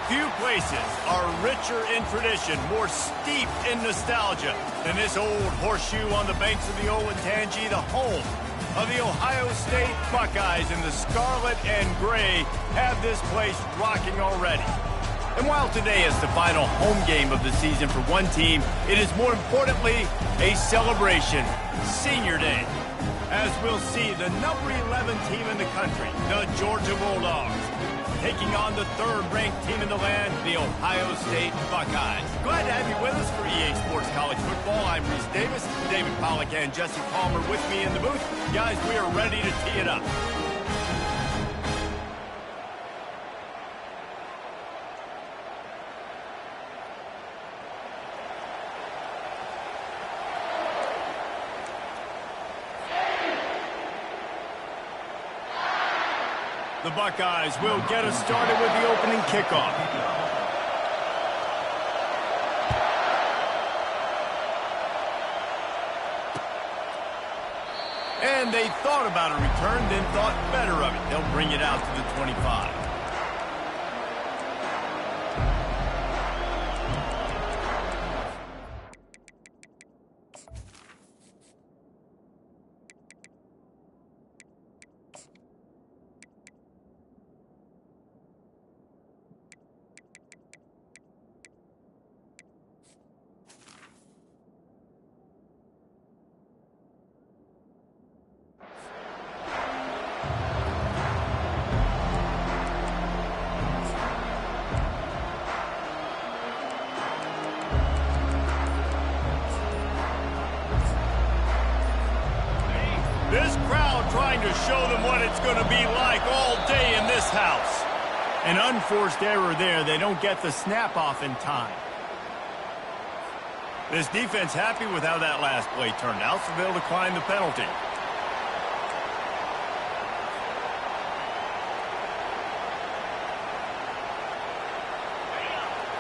Few places are richer in tradition, more steeped in nostalgia than this old horseshoe on the banks of the Olentangy, the home of the Ohio State Buckeyes. And the scarlet and gray have this place rocking already. And while today is the final home game of the season for one team, it is more importantly a celebration, Senior Day, as we'll see the number 11 team in the country, the Georgia Bulldogs, taking on the third-ranked team in the land, the Ohio State Buckeyes. Glad to have you with us for EA Sports College Football. I'm Reese Davis, David Pollack and Jesse Palmer with me in the booth. Guys, we are ready to tee it up. The Buckeyes will get us started with the opening kickoff. And they thought about a return, then thought better of it. They'll bring it out to the 25. This crowd trying to show them what it's going to be like all day in this house. An unforced error there. They don't get the snap off in time. This defense happy with how that last play turned out, so they'll decline the penalty.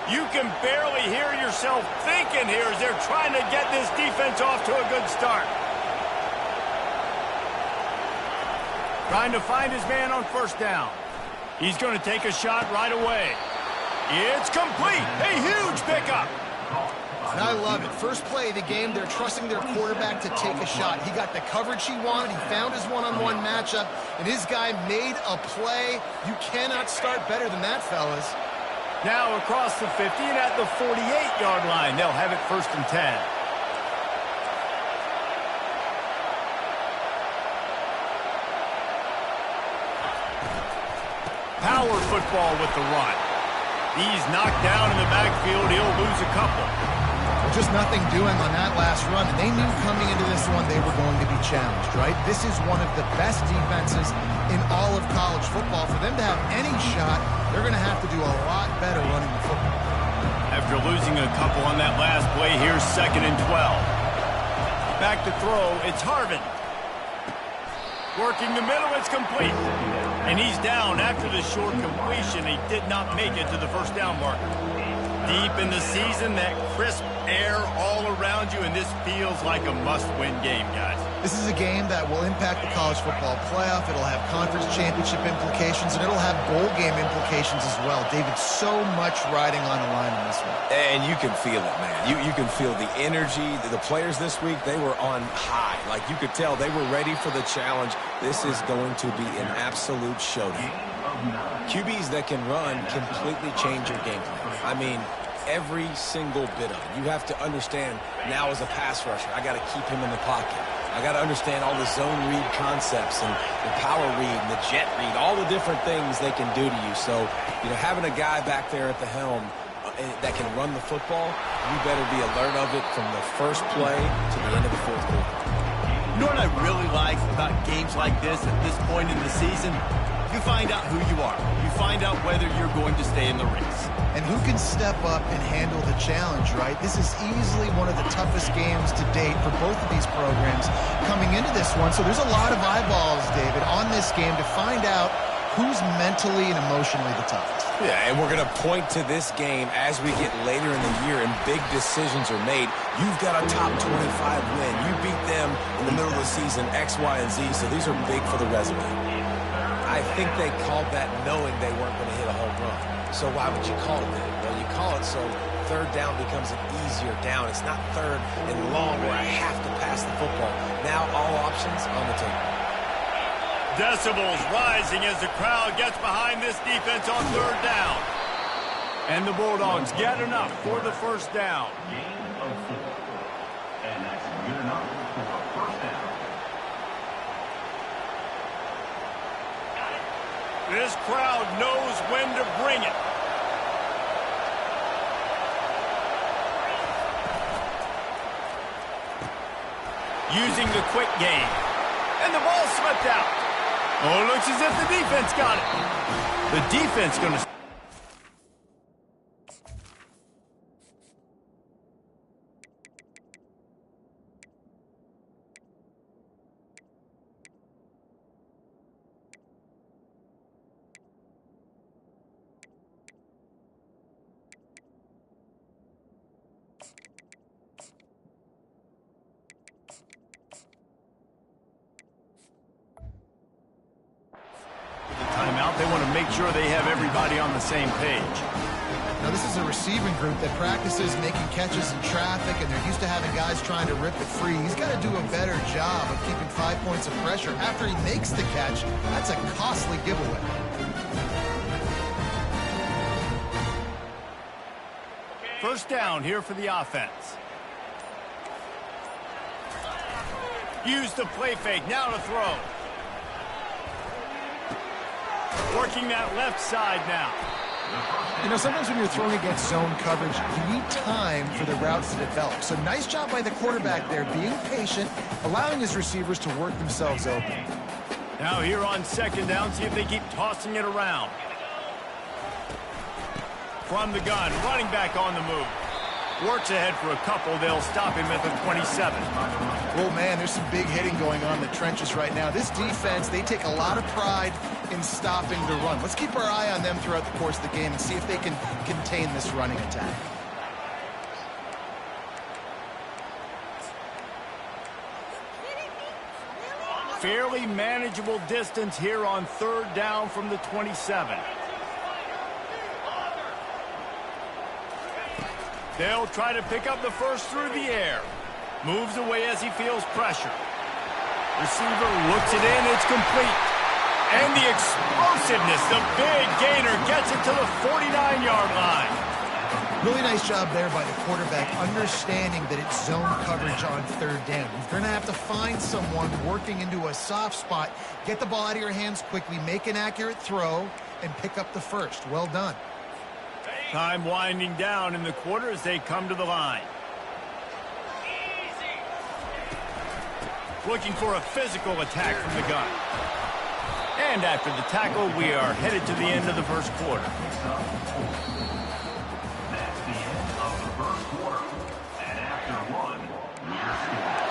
You can barely hear yourself thinking here as they're trying to get this defense off to a good start. Trying to find his man on first down. He's going to take a shot right away. It's complete. A huge pickup. And I love it. First play of the game, they're trusting their quarterback to take a shot. He got the coverage he wanted. He found his one-on-one matchup, and his guy made a play. You cannot start better than that, fellas. Now across the 50 and at the 48-yard line. They'll have it 1st and 10. Power football with the run. He's knocked down in the backfield. He'll lose a couple. Just nothing doing on that last run. And they knew coming into this one they were going to be challenged, right? This is one of the best defenses in all of college football. For them to have any shot, they're going to have to do a lot better running the football. After losing a couple on that last play, here's 2nd and 12. Back to throw. It's Harvin. Working the middle, it's complete. And he's down after the short completion. He did not make it to the first down marker. Deep in the season, that crisp air all around you, and this feels like a must-win game, guys. This is a game that will impact the college football playoff. It'll have conference championship implications, and it'll have bowl game implications as well. David, so much riding on the line in this one. And you can feel it, man. You can feel the energy. The players this week, they were on high. Like, you could tell they were ready for the challenge. This is going to be an absolute showdown. QBs that can run completely change your game plan. I mean, every single bit of it. You have to understand now as a pass rusher, I got to keep him in the pocket. I got to understand all the zone read concepts and the power read and the jet read, all the different things they can do to you. So, you know, having a guy back there at the helm that can run the football, you better be alert of it from the first play to the end of the fourth quarter. You know what I really like about games like this at this point in the season? You find out who you are. You find out whether you're going to stay in the race. And who can step up and handle the challenge, right? This is easily one of the toughest games to date for both of these programs coming into this one. So there's a lot of eyeballs, David, on this game to find out who's mentally and emotionally the toughest. Yeah, and we're going to point to this game as we get later in the year and big decisions are made. You've got a top 25 win. You beat them in the middle of the season, X, Y, and Z, so these are big for the resume. I think they called that knowing they weren't going to hit a home run. So why would you call it that? Well, you call it so third down becomes an easier down. It's not third and long where I have to pass the football. Now all options on the table. Decibels rising as the crowd gets behind this defense on third down. And the Bulldogs get enough for the first down. Gain of 4. And that's good enough for a first down. This crowd knows when to bring it. Using the quick game. And the ball slipped out. Oh, it looks as if the defense got it. The defense going to... Timeout. They want to make sure they have everybody on the same page. Now, this is a receiving group that practices making catches in traffic, and they're used to having guys trying to rip it free. He's got to do a better job of keeping 5 points of pressure after he makes the catch. That's a costly giveaway. First down here for the offense. Use the play fake. Now to throw. Working that left side now. You know, sometimes when you're throwing against zone coverage, you need time for the routes to develop. So nice job by the quarterback there, being patient, allowing his receivers to work themselves open. Now here on second down, see if they keep tossing it around. From the gun, running back on the move. Works ahead for a couple. They'll stop him at the 27. Oh, man, there's some big hitting going on in the trenches right now. This defense, they take a lot of pride in stopping the run. Let's keep our eye on them throughout the course of the game and see if they can contain this running attack. Fairly manageable distance here on third down from the 27. They'll try to pick up the first through the air. Moves away as he feels pressure. Receiver looks it in. It's complete. And the explosiveness, the big gainer, gets it to the 49-yard line. Really nice job there by the quarterback, understanding that it's zone coverage on third down. You're going to have to find someone working into a soft spot, get the ball out of your hands quickly, make an accurate throw, and pick up the first. Well done. Time winding down in the quarter as they come to the line. Looking for a physical attack from the gun. And after the tackle, we are headed to the end of the first quarter. That's the end of the first quarter. And after one, we're scoring.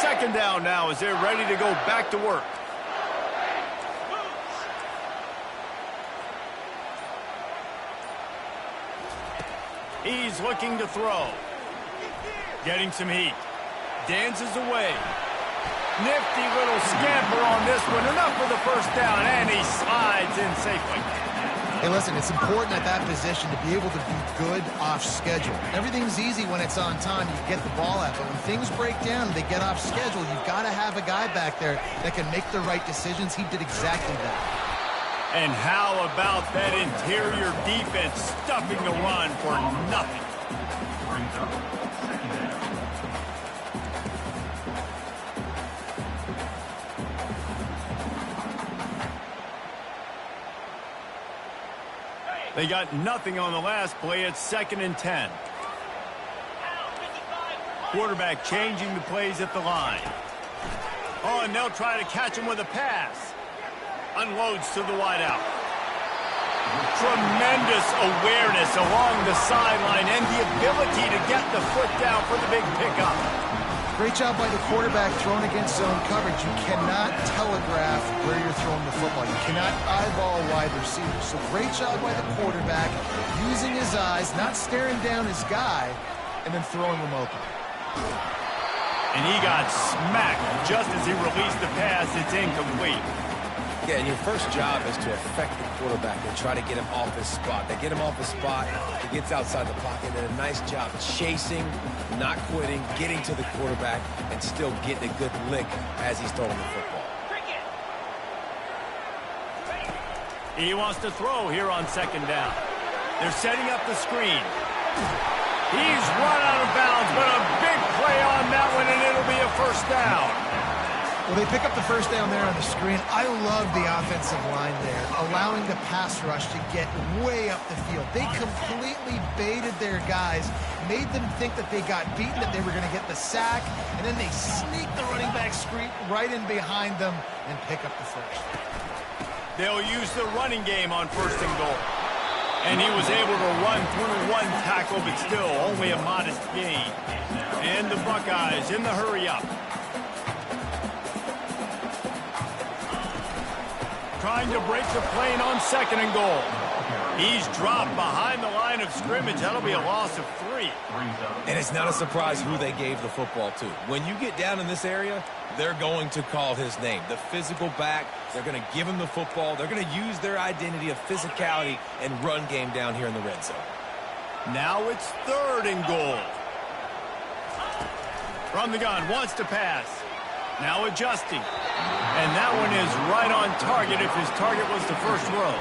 Second down now as they're ready to go back to work. He's looking to throw. Getting some heat. Dances away. Nifty little scamper on this one. Enough for the first down, and he slides in safely. Hey, listen, it's important at that position to be able to be good off schedule. Everything's easy when it's on time. You get the ball out. But when things break down, they get off schedule. You've got to have a guy back there that can make the right decisions. He did exactly that. And how about that interior defense stuffing the run for nothing? Brings up second down. They got nothing on the last play. It's 2nd and 10. Quarterback changing the plays at the line. Oh, and they'll try to catch him with a pass. Unloads to the wideout. Tremendous awareness along the sideline and the ability to get the foot down for the big pickup. Great job by the quarterback throwing against zone coverage. You cannot telegraph where you're throwing the football. You cannot eyeball wide receivers. So great job by the quarterback using his eyes, not staring down his guy, and then throwing him open. And he got smacked just as he released the pass. It's incomplete. Yeah, and your first job is to affect the quarterback and try to get him off his spot. They get him off his spot, he gets outside the pocket, and a nice job chasing, not quitting, getting to the quarterback, and still getting a good lick as he's throwing the football. He wants to throw here on second down. They're setting up the screen. He's run out of bounds, but a big play on that one, and it'll be a first down. Well, they pick up the first down there on the screen. I love the offensive line there, allowing the pass rush to get way up the field. They completely baited their guys, made them think that they got beaten, that they were going to get the sack, and then they sneak the running back screen right in behind them and pick up the first. They'll use the running game on first and goal. And he was able to run through one tackle, but still only a modest gain. And the Buckeyes in the hurry-up. Trying to break the plane on second and goal. He's dropped behind the line of scrimmage. That'll be a loss of 3. And it's not a surprise who they gave the football to. When you get down in this area, they're going to call his name. The physical back, they're going to give him the football. They're going to use their identity of physicality and run game down here in the red zone. Now it's third and goal. From the gun, wants to pass. Now adjusting. And that one is right on target if his target was the first row.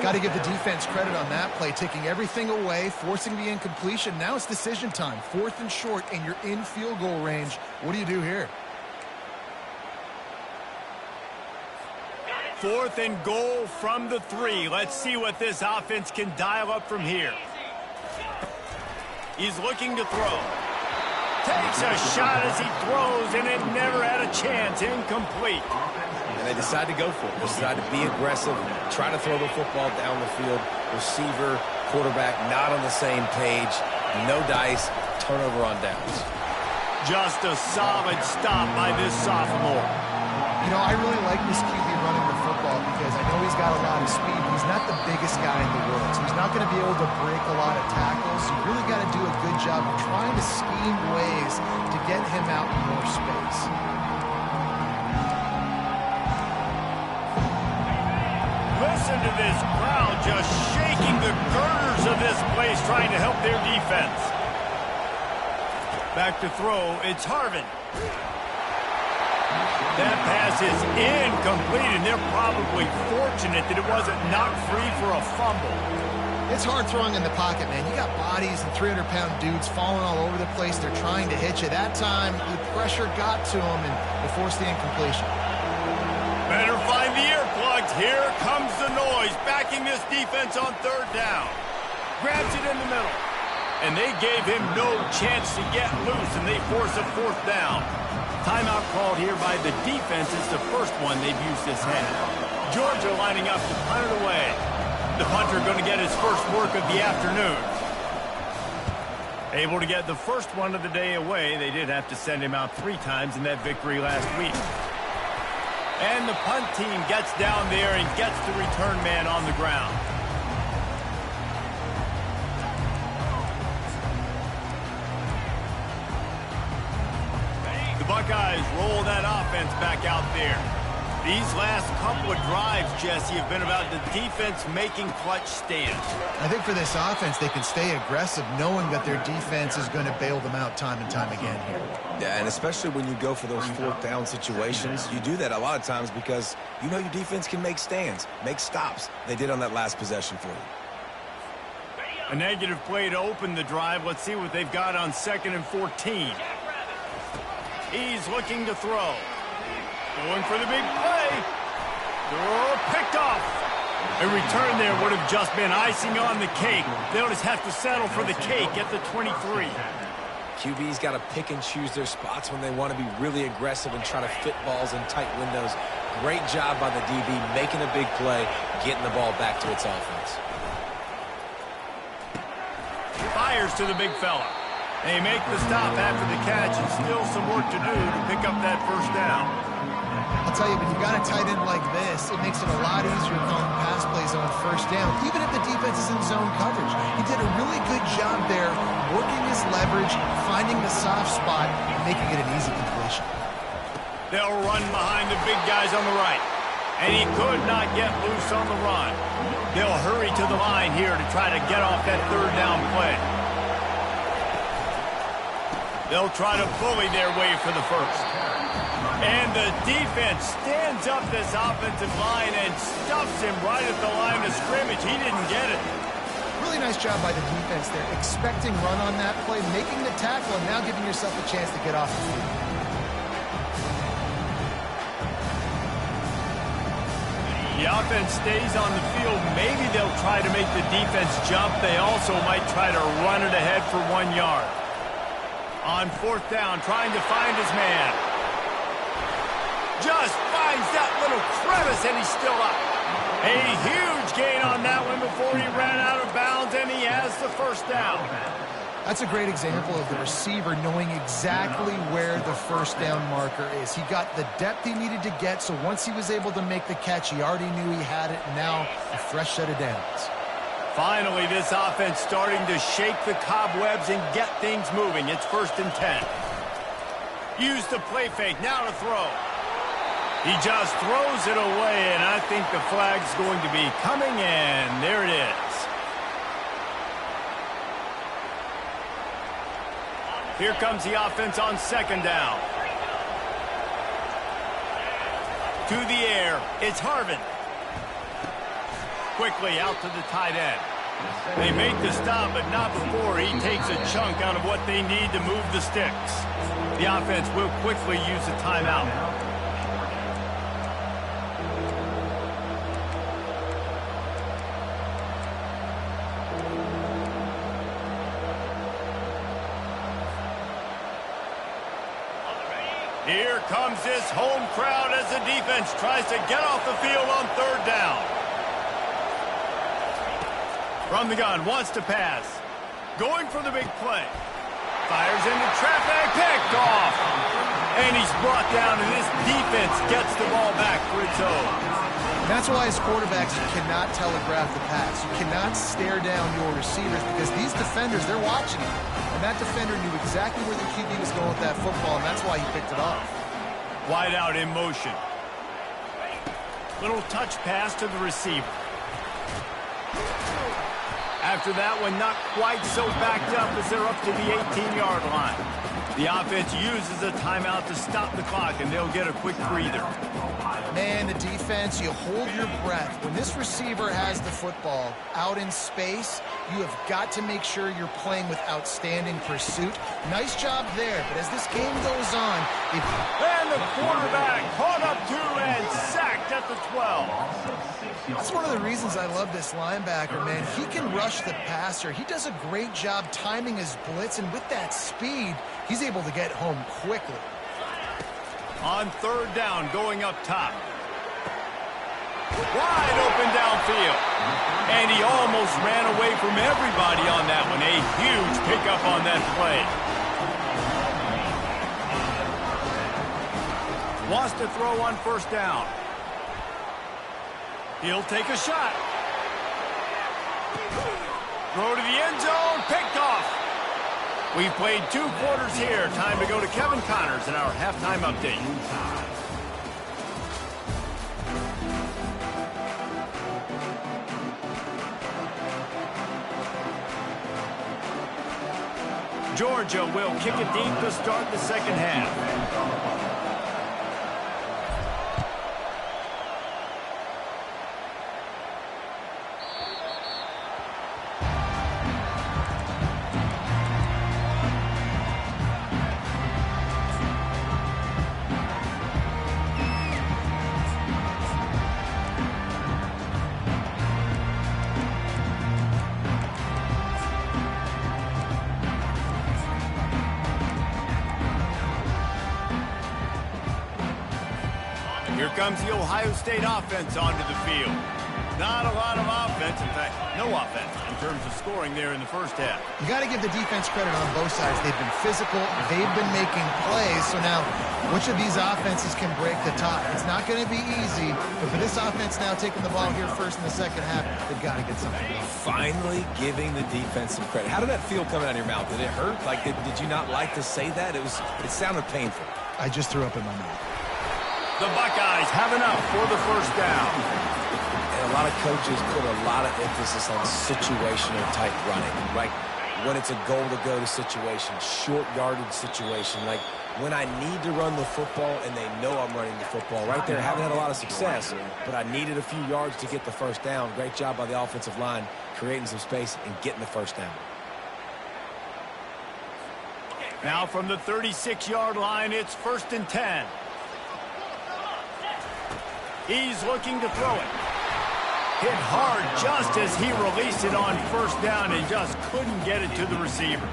Got to give the defense credit on that play, taking everything away, forcing the incompletion. Now it's decision time. 4th and short, and you're in field goal range. What do you do here? 4th and goal from the 3. Let's see what this offense can dial up from here. He's looking to throw. Takes a shot as he throws, and it never had a chance. Incomplete. And they decide to go for it. They decide to be aggressive, try to throw the football down the field. Receiver, quarterback, not on the same page. No dice, turnover on downs. Just a solid stop by this sophomore. You know, I really like this QB running the football because I know he's got a lot of speed. He's not the biggest guy in the world, so he's not going to be able to break a lot of tackles. You really got to do a good job of trying to scheme ways to get him out in more space. Listen to this crowd just shaking the girders of this place, trying to help their defense. Back to throw, it's Harvin. That pass is incomplete, and they're probably fortunate that it wasn't knocked free for a fumble. It's hard throwing in the pocket, man. You got bodies and 300-pound dudes falling all over the place. They're trying to hit you. That time, the pressure got to them, and they forced the incompletion. Better find the earplugs. Here comes the noise, backing this defense on third down. Grabs it in the middle. And they gave him no chance to get loose, and they force a 4th down. Timeout called here by the defense. It's the first one they've used this half. Georgia lining up to punt it away. The punter going to get his first work of the afternoon. Able to get the first one of the day away. They did have to send him out 3 times in that victory last week. And the punt team gets down there and gets the return man on the ground. The Buckeyes roll that offense back out there. These last couple of drives, Jesse, have been about the defense making clutch stands. I think for this offense, they can stay aggressive knowing that their defense is going to bail them out time and time again here. Yeah, and especially when you go for those 4th down situations, you do that a lot of times because you know your defense can make stands, make stops. They did on that last possession for you. A negative play to open the drive. Let's see what they've got on 2nd and 14. He's looking to throw. Going for the big play. Picked off. A return there would have just been icing on the cake. They'll just have to settle for the cake at the 23. QB's got to pick and choose their spots when they want to be really aggressive and try to fit balls in tight windows. Great job by the DB making a big play, getting the ball back to its offense. Fires to the big fella. They make the stop after the catch, and still some work to do to pick up that first down. I'll tell you, when you got a tight end like this, it makes it a lot easier calling pass plays on first down, even if the defense is in zone coverage. He did a really good job there, working his leverage, finding the soft spot, and making it an easy completion. They'll run behind the big guys on the right, and he could not get loose on the run. They'll hurry to the line here to try to get off that third down play. They'll try to bully their way for the first. And the defense stands up this offensive line and stuffs him right at the line of scrimmage. He didn't get it. Really nice job by the defense there, expecting run on that play, making the tackle, and now giving yourself a chance to get off the field. The offense stays on the field. Maybe they'll try to make the defense jump. They also might try to run it ahead for 1 yard. On fourth down, trying to find his man. Just finds that little crevice, and he's still up. A huge gain on that one before he ran out of bounds, and he has the first down. That's a great example of the receiver knowing exactly where the first down marker is. He got the depth he needed to get, so once he was able to make the catch, he already knew he had it. Now, a fresh set of downs. Finally, this offense starting to shake the cobwebs and get things moving. It's 1st and 10. Use the play fake, now to throw. He just throws it away, and I think the flag's going to be coming in. There it is. Here comes the offense on 2nd down. To the air, it's Harvin. Quickly out to the tight end. They make the stop, but not before he takes a chunk out of what they need to move the sticks. The offense will quickly use a timeout. Here comes this home crowd as the defense tries to get off the field on 3rd down. From the gun, wants to pass. Going for the big play. Fires into traffic, picked off. And he's brought down, and this defense gets the ball back for its own. And that's why as quarterbacks, you cannot telegraph the pass. You cannot stare down your receivers because these defenders, they're watching you. And that defender knew exactly where the QB was going with that football, and that's why he picked it off. Wide out in motion. Little touch pass to the receiver. After that one, not quite so backed up as they're up to the 18-yard line. The offense uses a timeout to stop the clock, and they'll get a quick breather. Man, the defense, you hold your breath. When this receiver has the football out in space, you have got to make sure you're playing with outstanding pursuit. Nice job there, but as this game goes on... And the quarterback caught up to and sacked at the 12. That's one of the reasons I love this linebacker, man. He can rush the passer. He does a great job timing his blitz, and with that speed, he's able to get home quickly. On 3rd down, going up top. Wide open downfield. And he almost ran away from everybody on that one. A huge pickup on that play. Wants to throw on 1st down. He'll take a shot. Throw to the end zone, picked off. We've played 2 quarters here. Time to go to Kevin Connors in our halftime update. Georgia will kick it deep to start the 2nd half. Here comes the Ohio State offense onto the field. Not a lot of offense. In fact, no offense in terms of scoring there in the first half. You got to give the defense credit on both sides. They've been physical. They've been making plays. So now, which of these offenses can break the tie? It's not going to be easy, but for this offense now taking the ball here first in the second half, they've got to get something going. Finally giving the defense some credit. How did that feel coming out of your mouth? Did it hurt? Like, did you not like to say that? It sounded painful. I just threw up in my mouth. The Buckeyes have enough for the first down. And a lot of coaches put a lot of emphasis on situational type running, right? When it's a goal-to-go situation, short yardage situation, like when I need to run the football and they know I'm running the football. Right there, haven't had a lot of success, but I needed a few yards to get the first down. Great job by the offensive line, creating some space and getting the first down. Now from the 36-yard line, it's 1st and 10. He's looking to throw it. Hit hard just as he released it on first down and just couldn't get it to the receiver.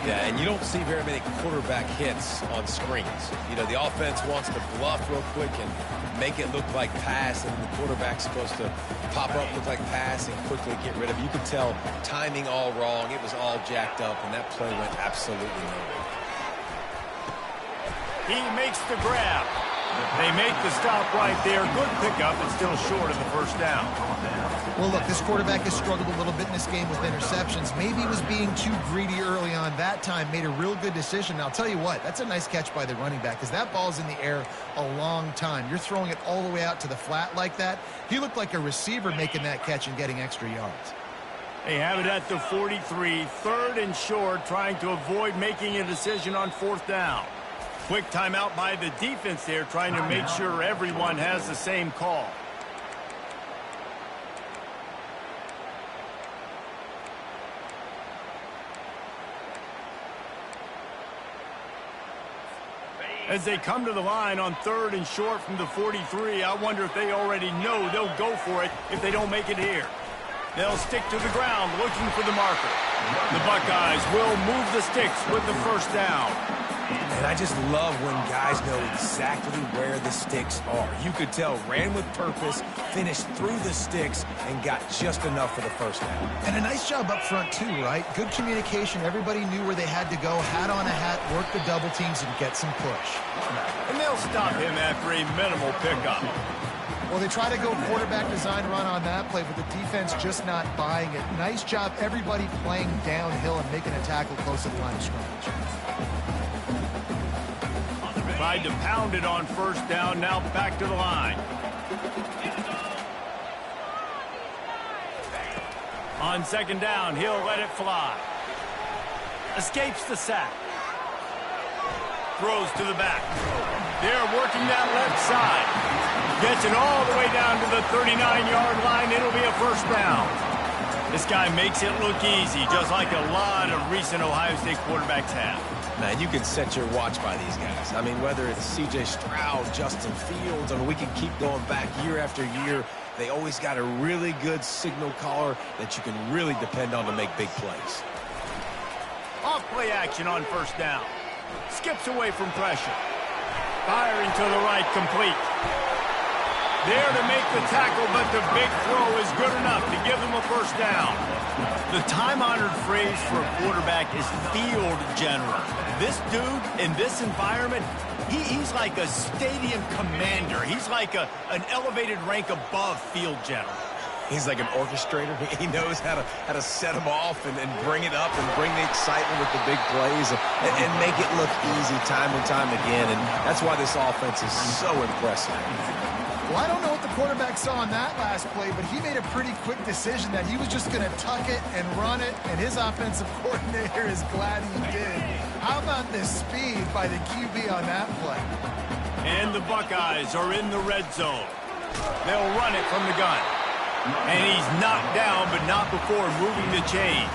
Yeah, and you don't see very many quarterback hits on screens. You know, the offense wants to bluff real quick and make it look like pass, and the quarterback's supposed to pop up, look like pass, and quickly get rid of it. You could tell timing all wrong. It was all jacked up, and that play went absolutely nowhere. He makes the grab. They make the stop right there. Good pickup, but still short of the first down. Well, look, this quarterback has struggled a little bit in this game with interceptions. Maybe he was being too greedy early on. That time made a real good decision. And I'll tell you what, that's a nice catch by the running back because that ball's in the air a long time. You're throwing it all the way out to the flat like that. He looked like a receiver making that catch and getting extra yards. They have it at the 43, 3rd and short, trying to avoid making a decision on 4th down. Quick timeout by the defense there, trying to make sure everyone has the same call. As they come to the line on 3rd and short from the 43, I wonder if they already know they'll go for it if they don't make it here. They'll stick to the ground looking for the marker. The Buckeyes will move the sticks with the first down. And I just love when guys know exactly where the sticks are. You could tell, ran with purpose, finished through the sticks, and got just enough for the first down. And a nice job up front, too, right? Good communication. Everybody knew where they had to go, hat on a hat, work the double teams, and get some push. And they'll stop him after a minimal pickup. Well, they try to go quarterback design run on that play, but the defense just not buying it. Nice job, everybody playing downhill and making a tackle close to the line of scrimmage. Tried to pound it on first down, now back to the line. On 2nd down, he'll let it fly. Escapes the sack. Throws to the back. They're working that left side. Gets it all the way down to the 39-yard line. It'll be a first down. This guy makes it look easy, just like a lot of recent Ohio State quarterbacks have. Man, you can set your watch by these guys. I mean, whether it's C.J. Stroud, Justin Fields, I mean, we can keep going back year after year. They always got a really good signal caller that you can really depend on to make big plays. Off play action on first down. Skips away from pressure. Firing to the right, complete. There to make the tackle, but the big throw is good enough to give them a first down. The time-honored phrase for a quarterback is field general. This dude, in this environment, he's like a stadium commander. He's like an elevated rank above field general. He's like an orchestrator. He knows how to set them off and bring it up and bring the excitement with the big plays and make it look easy time and time again. And that's why this offense is so impressive. Well, I don't know what the quarterback saw on that last play, but he made a pretty quick decision that he was just going to tuck it and run it, and his offensive coordinator is glad he did. How about the speed by the QB on that play? And the Buckeyes are in the red zone. They'll run it from the gun. And he's knocked down, but not before moving the chains.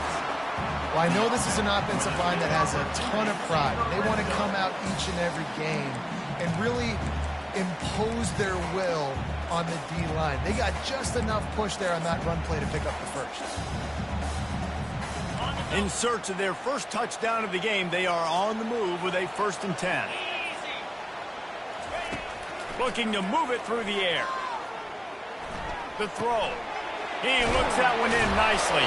Well, I know this is an offensive line that has a ton of pride. They want to come out each and every game and really impose their will on the D-line. They got just enough push there on that run play to pick up the first. In search of their first touchdown of the game, they are on the move with a 1st and 10. Looking to move it through the air. The throw. He looks that one in nicely.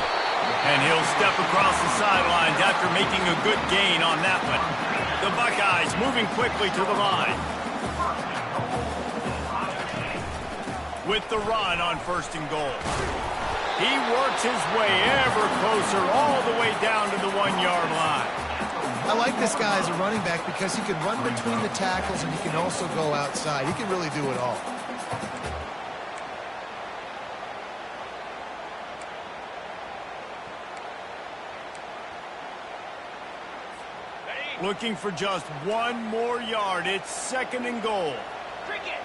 And he'll step across the sidelines after making a good gain on that one. The Buckeyes moving quickly to the line. With the run on 1st and goal. He works his way ever closer all the way down to the 1-yard line. I like this guy as a running back because he can run between the tackles and he can also go outside. He can really do it all. Looking for just one more yard. It's 2nd and goal. Cricket.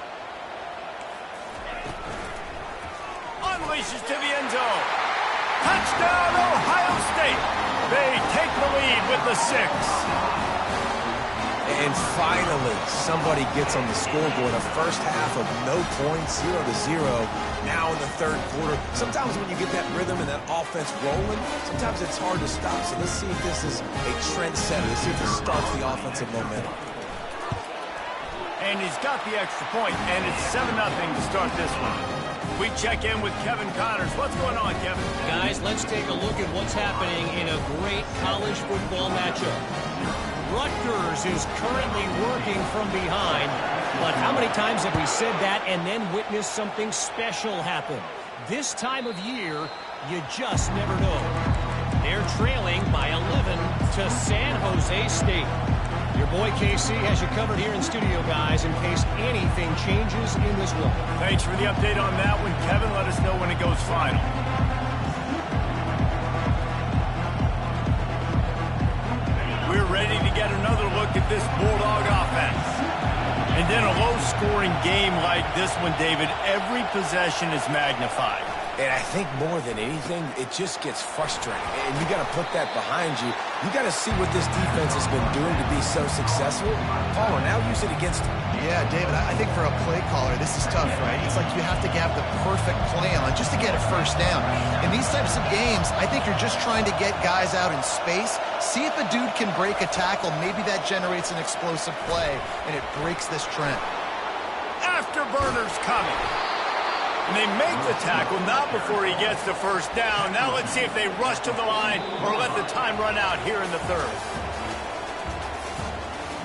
Unleashes to the end zone. Touchdown, Ohio State. They take the lead with the 6. And finally, somebody gets on the scoreboard. A first half of no points, 0-0. Now in the 3rd quarter. Sometimes when you get that rhythm and that offense rolling, sometimes it's hard to stop. So let's see if this is a trend setter. Let's see if this starts the offensive momentum. And he's got the extra point, and it's 7-0 to start this one. We check in with Kevin Connors. What's going on, Kevin? Guys, let's take a look at what's happening in a great college football matchup. Rutgers is currently working from behind, but how many times have we said that and then witnessed something special happen? This time of year, you just never know. They're trailing by 11 to San Jose State. Your boy KC has you covered here in studio, guys, in case anything changes in this one. Thanks for the update on that one, Kevin. Let us know when it goes final. We're ready to get another look at this Bulldog offense. And in a low-scoring game like this one, David, every possession is magnified. And I think more than anything, it just gets frustrating. And you got to put that behind you. You got to see what this defense has been doing to be so successful. Caller, now use it against them. Yeah, David, I think for a play caller, this is tough, right? It's like you have to have the perfect play on just to get a first down. In these types of games, I think you're just trying to get guys out in space, see if a dude can break a tackle. Maybe that generates an explosive play, and it breaks this trend. Afterburners coming. And they make the tackle, not before he gets the first down. Now let's see if they rush to the line or let the time run out here in the 3rd.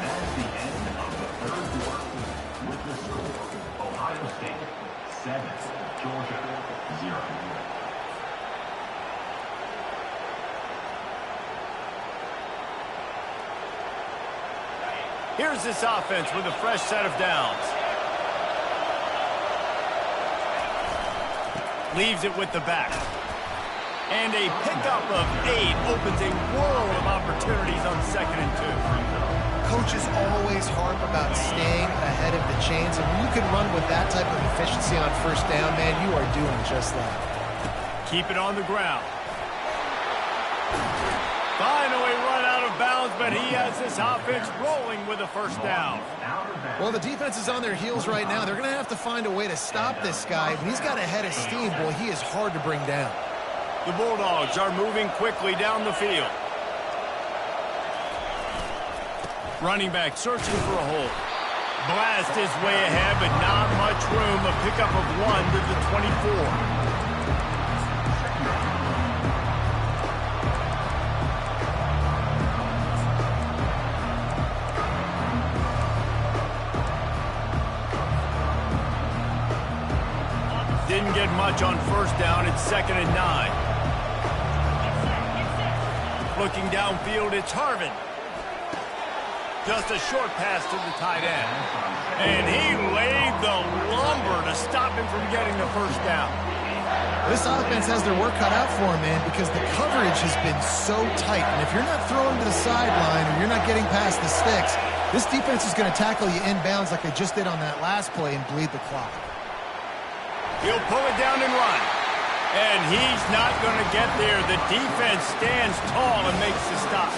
That's the end of the 3rd quarter. With the score, Ohio State 7, Georgia 0. Here's this offense with a fresh set of downs. Leaves it with the back. And a pickup of 8 opens a world of opportunities on 2nd and 2. Coaches always harp about staying ahead of the chains, and when you can run with that type of efficiency on 1st down, man, you are doing just that. Keep it on the ground. Finally run out of bounds, but he has this offense rolling with a 1st down. Well, the defense is on their heels right now. They're going to have to find a way to stop this guy. When he's got a head of steam, boy, he is hard to bring down. The Bulldogs are moving quickly down the field. Running back searching for a hole. Blast his way ahead, but not much room. A pickup of 1 to the 24. Didn't get much on 1st down. It's 2nd and 9. Looking downfield, it's Harvin. Just a short pass to the tight end. And he laid the lumber to stop him from getting the 1st down. This offense has their work cut out for him, man, because the coverage has been so tight. And if you're not throwing to the sideline or you're not getting past the sticks, this defense is going to tackle you inbounds like they just did on that last play and bleed the clock. He'll pull it down and run. And he's not going to get there. The defense stands tall and makes the stop.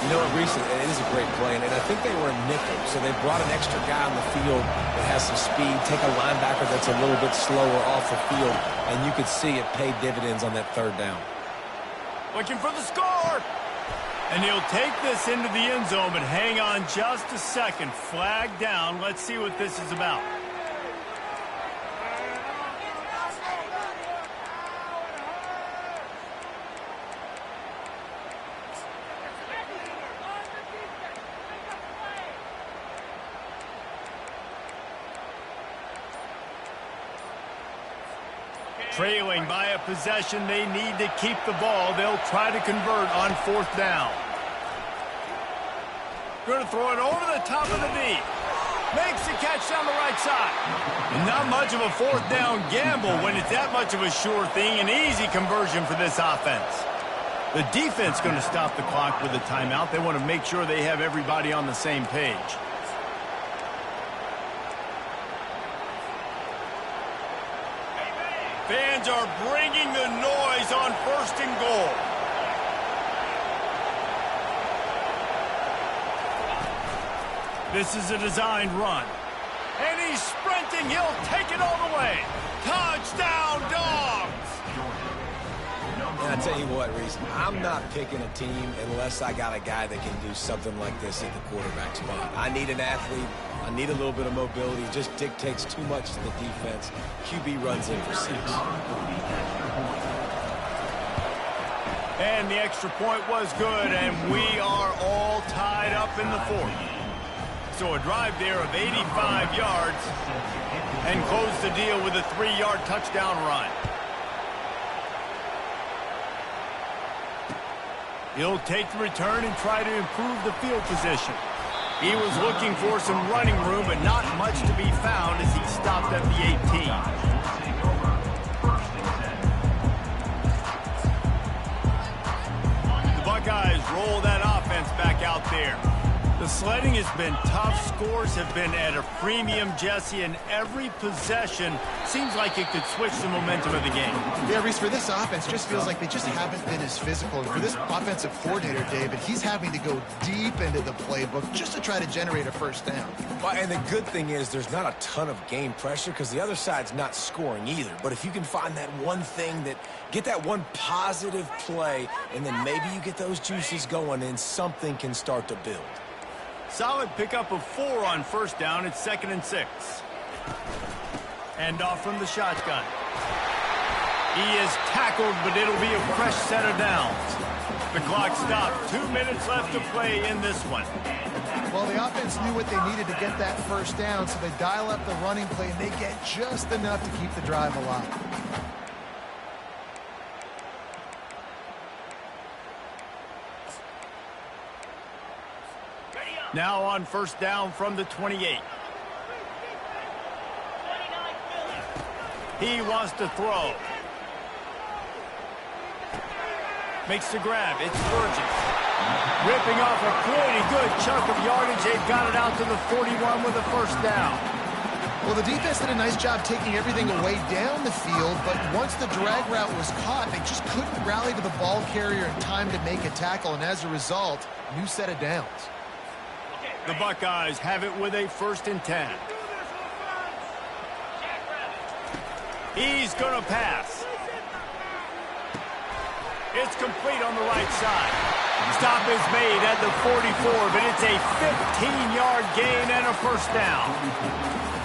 You know what, Reese, it is a great play, and I think they were a nickel, so they brought an extra guy on the field that has some speed, take a linebacker that's a little bit slower off the field, and you could see it paid dividends on that 3rd down. Looking for the score. And he'll take this into the end zone, but hang on just a second. Flag down. Let's see what this is about. Trailing by a possession, they need to keep the ball. They'll try to convert on 4th down. Going to throw it over the top of the knee. Makes the catch down the right side. And not much of a 4th down gamble when it's that much of a sure thing. An easy conversion for this offense. The defense going to stop the clock with a timeout. They want to make sure they have everybody on the same page. Fans are bringing the noise on 1st and goal. This is a designed run. And he's sprinting. He'll take it all the way. Touchdown, Dawgs! And I tell you what, Reese, I'm not picking a team unless I got a guy that can do something like this at the quarterback spot. I need an athlete. I need a little bit of mobility. It just dictates too much to the defense. QB runs in for 6. And the extra point was good, and we are all tied up in the 4th. So a drive there of 85 yards and close the deal with a 3-yard touchdown run. He'll take the return and try to improve the field position. He was looking for some running room, but not much to be found as he stopped at the 18. The Buckeyes roll that offense back out there. The sledding has been tough. Scores have been at a premium, Jesse, and every possession seems like it could switch the momentum of the game. Yeah, Reese, for this offense, just feels like they just haven't been as physical. And for this offensive coordinator, David, he's having to go deep into the playbook just to try to generate a 1st down. Well, and the good thing is there's not a ton of game pressure because the other side's not scoring either. But if you can find that one thing get that one positive play, and then maybe you get those juices going and something can start to build. Solid pickup of 4 on 1st down. It's 2nd and 6. And off from the shotgun. He is tackled, but it'll be a fresh set of downs. The clock stopped. 2 minutes left to play in this one. Well, the offense knew what they needed to get that 1st down, so they dial up the running play, and they get just enough to keep the drive alive. Now on 1st down from the 28. He wants to throw. Makes the grab. It's Burgess. Ripping off a pretty good chunk of yardage. They've got it out to the 41 with a 1st down. Well, the defense did a nice job taking everything away down the field, but once the drag route was caught, they just couldn't rally to the ball carrier in time to make a tackle, and as a result, new set of downs. The Buckeyes have it with a 1st and 10. He's going to pass. It's complete on the right side. Stop is made at the 44, but it's a 15-yard gain and a 1st down.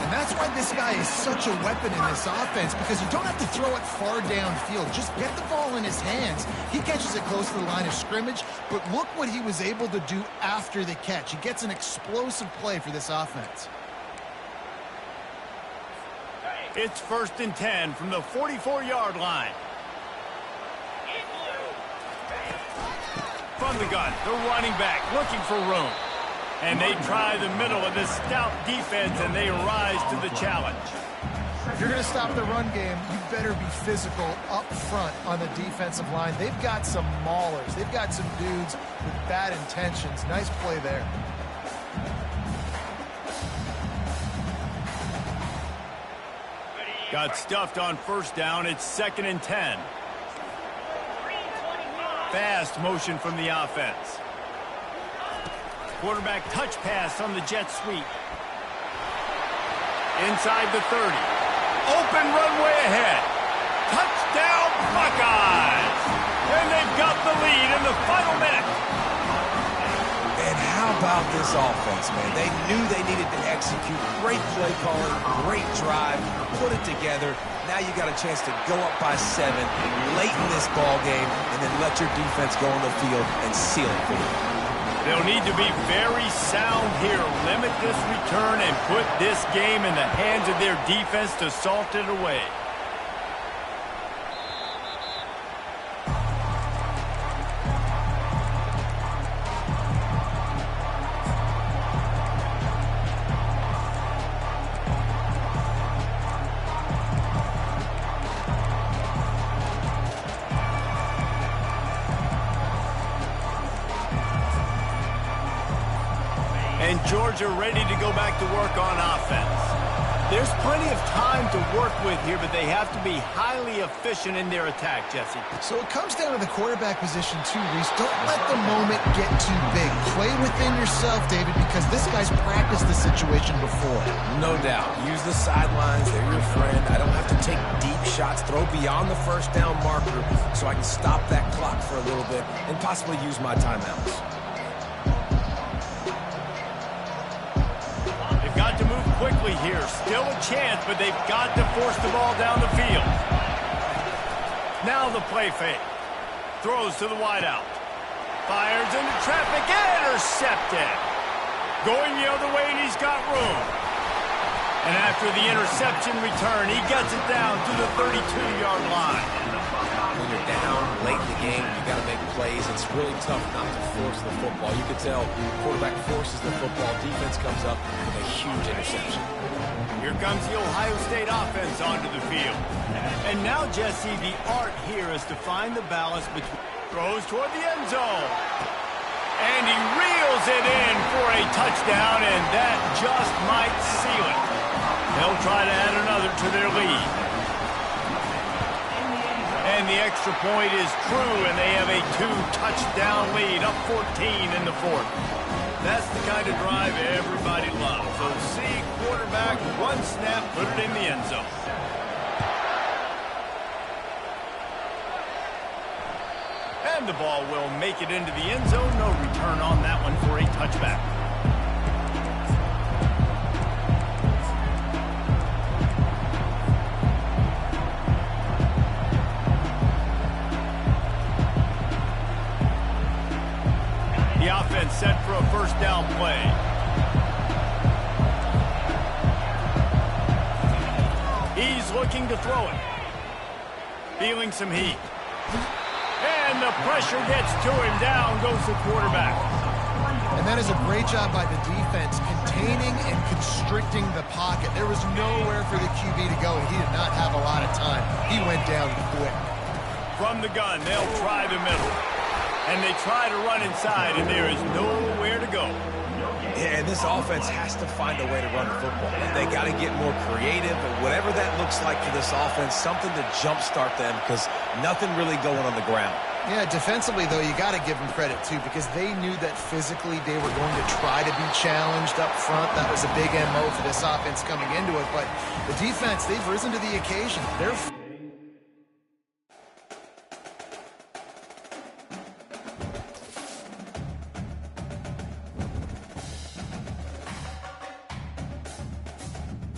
And that's why this guy is such a weapon in this offense, because you don't have to throw it far downfield. Just get the ball in his hands. He catches it close to the line of scrimmage, but look what he was able to do after the catch. He gets an explosive play for this offense. It's 1st and 10 from the 44-yard line. From the gun, the running back looking for room. And they try the middle of this stout defense, and they rise to the challenge. If you're going to stop the run game, you better be physical up front on the defensive line. They've got some maulers. They've got some dudes with bad intentions. Nice play there. Got stuffed on 1st down. It's 2nd and 10. Fast motion from the offense. Quarterback touch pass on the jet sweep. Inside the 30. Open runway ahead. Touchdown Buckeyes! And they've got the lead in the final minute. And how about this offense, man? They knew they needed to execute. Great play calling, great drive, put it together. Now you got a chance to go up by 7 late in this ball game and then let your defense go on the field and seal it for you. They'll need to be very sound here. Limit this return and put this game in the hands of their defense to salt it away. And Georgia ready to go back to work on offense. There's plenty of time to work with here, but they have to be highly efficient in their attack, Jesse. So it comes down to the quarterback position too, Reese. Don't let the moment get too big. Play within yourself, David, because this guy's practiced this situation before. No doubt. Use the sidelines. They're your friend. I don't have to take deep shots, throw beyond the first down marker so I can stop that clock for a little bit and possibly use my timeouts. Got to move quickly here. Still a chance, but they've got to force the ball down the field. Now the play fake. Throws to the wideout. Fires into traffic. Intercepted. Going the other way, and he's got room. And after the interception return, he gets it down to the 32-yard line. When you're down late in the game, you got to make plays. It's really tough not to force the football. You can tell quarterback forces the football. Defense comes up with a huge interception. Here comes the Ohio State offense onto the field. And now, Jesse, the art here is to find the balance between throws toward the end zone. And he reels it in for a touchdown, and that just might seal it. They'll try to add another to their lead. And the extra point is true, and they have a 2-touchdown lead, up 14 in the fourth. That's the kind of drive everybody loves. So see quarterback, one snap, put it in the end zone. And the ball will make it into the end zone. No return on that one for a touchback. The offense set for a first down play. He's looking to throw it. Feeling some heat. And the pressure gets to him. Down goes the quarterback. And that is a great job by the defense, containing and constricting the pocket. There was nowhere for the QB to go, and he did not have a lot of time. He went down quick. From the gun, they'll try the middle. And they try to run inside, and there is nowhere to go. Yeah, and this offense has to find a way to run the football. They got to get more creative, and whatever that looks like for this offense, something to jumpstart them, because nothing really going on the ground. Yeah, defensively, though, you got to give them credit, too, because they knew that physically they were going to try to be challenged up front. That was a big MO for this offense coming into it. But the defense, they've risen to the occasion. They're